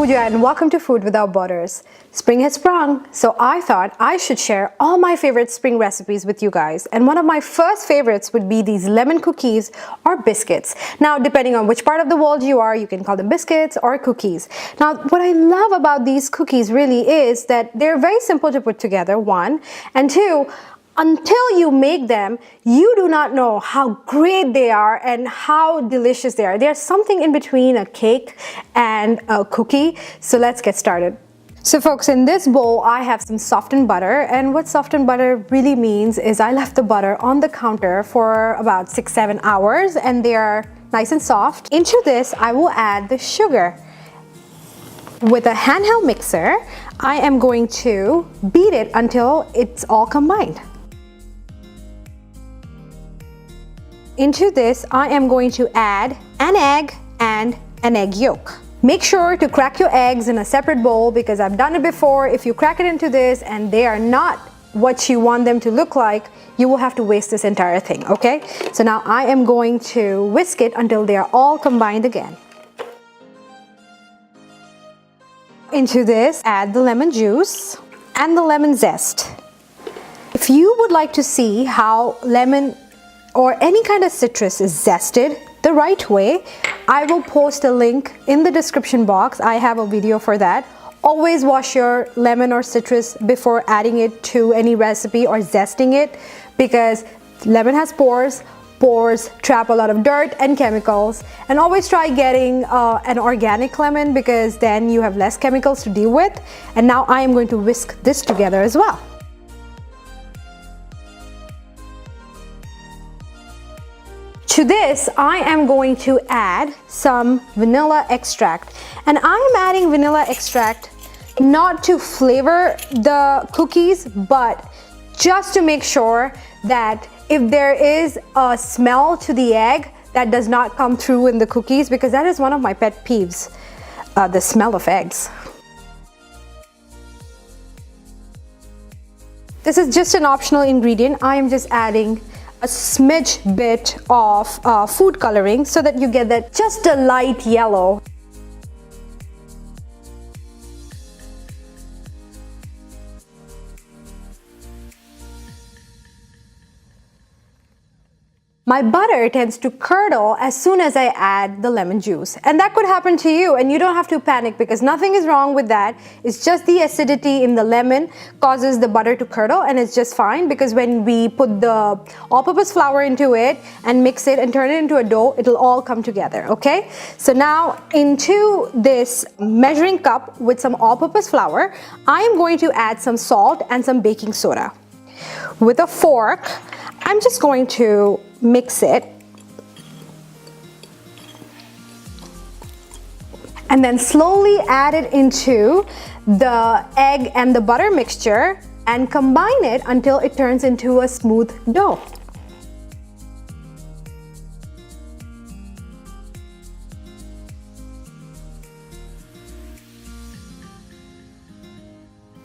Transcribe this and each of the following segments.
Pooja and welcome to Food Without Borders. Spring has sprung, so I thought I should share all my favorite spring recipes with you guys. And one of my first favorites would be these lemon cookies or biscuits. Now, depending on which part of the world you are, you can call them biscuits or cookies. Now, what I love about these cookies really is that they're very simple to put together, one, and two, until you make them, you do not know how great they are and how delicious they are. There's something in between a cake and a cookie. So let's get started. So folks, in this bowl, I have some softened butter. And what softened butter really means is I left the butter on the counter for about 6-7 hours and they are nice and soft. Into this, I will add the sugar. With a handheld mixer, I am going to beat it until it's all combined. Into this, I am going to add an egg and an egg yolk. Make sure to crack your eggs in a separate bowl because I've done it before. If you crack it into this and they are not what you want them to look like, you will have to waste this entire thing, okay? So now I am going to whisk it until they are all combined again. Into this, add the lemon juice and the lemon zest. If you would like to see how lemon or any kind of citrus is zested the right way, I will post a link in the description box. I have a video for that. Always wash your lemon or citrus before adding it to any recipe or zesting it because lemon has pores. Pores trap a lot of dirt and chemicals, and always try getting an organic lemon because then you have less chemicals to deal with. And now I am going to whisk this together as well. To this, I am going to add some vanilla extract. And I am adding vanilla extract not to flavor the cookies, but just to make sure that if there is a smell to the egg, that does not come through in the cookies, because that is one of my pet peeves, the smell of eggs. This is just an optional ingredient. I am just adding a smidge bit of food coloring so that you get that just a light yellow. My butter tends to curdle as soon as I add the lemon juice. And that could happen to you, and you don't have to panic because nothing is wrong with that. It's just the acidity in the lemon causes the butter to curdle, and it's just fine because when we put the all-purpose flour into it and mix it and turn it into a dough, it'll all come together, okay? So now into this measuring cup with some all-purpose flour, I am going to add some salt and some baking soda. With a fork, I'm just going to mix it and then slowly add it into the egg and the butter mixture and combine it until it turns into a smooth dough.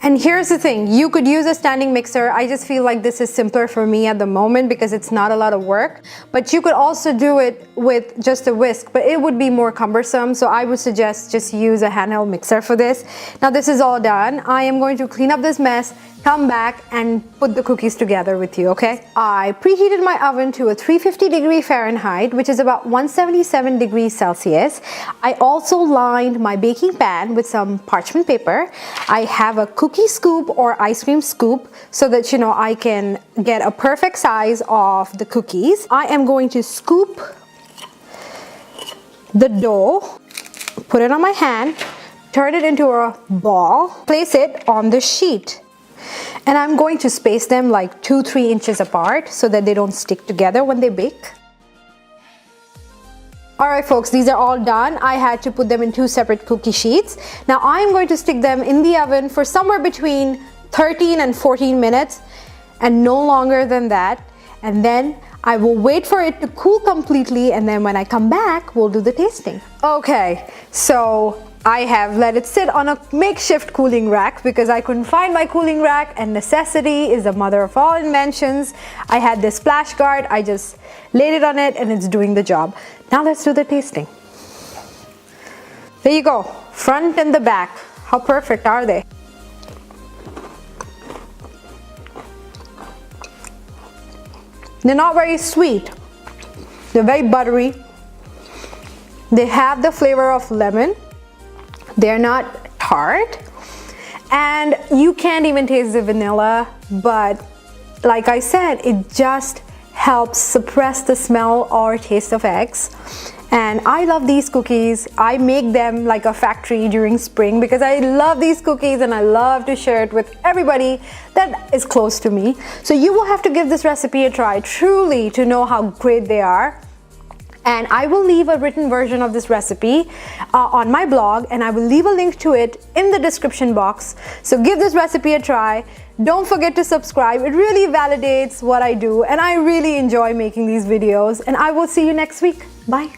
And here's the thing, you could use a standing mixer. I just feel like this is simpler for me at the moment because it's not a lot of work. But you could also do it with just a whisk, but it would be more cumbersome. So I would suggest just use a handheld mixer for this. Now this is all done. I am going to clean up this mess, come back and put the cookies together with you, okay? I preheated my oven to a 350 Fahrenheit, which is about 177 degrees Celsius. I also lined my baking pan with some parchment paper. I have a cookie scoop or ice cream scoop so that I can get a perfect size of the cookies. I am going to scoop the dough, put it on my hand, turn it into a ball, place it on the sheet. And I'm going to space them like 2-3 inches apart so that they don't stick together when they bake. Alright folks, these are all done. I had to put them in 2 separate cookie sheets. Now I'm going to stick them in the oven for somewhere between 13 and 14 minutes and no longer than that. And then I will wait for it to cool completely, and then when I come back, we'll do the tasting. Okay, so I have let it sit on a makeshift cooling rack because I couldn't find my cooling rack, and necessity is the mother of all inventions. I had this splash guard, I just laid it on it and it's doing the job. Now let's do the tasting. There you go, front and the back. How perfect are they? They're not very sweet. They're very buttery. They have the flavor of lemon. They're not tart. And you can't even taste the vanilla, but like I said, it just helps suppress the smell or taste of eggs. And I love these cookies. I make them like a factory during spring because I love these cookies and I love to share it with everybody that is close to me. So you will have to give this recipe a try truly to know how great they are. And I will leave a written version of this recipe on my blog, and I will leave a link to it in the description box. So give this recipe a try. Don't forget to subscribe. It really validates what I do, and I really enjoy making these videos. And I will see you next week. Bye.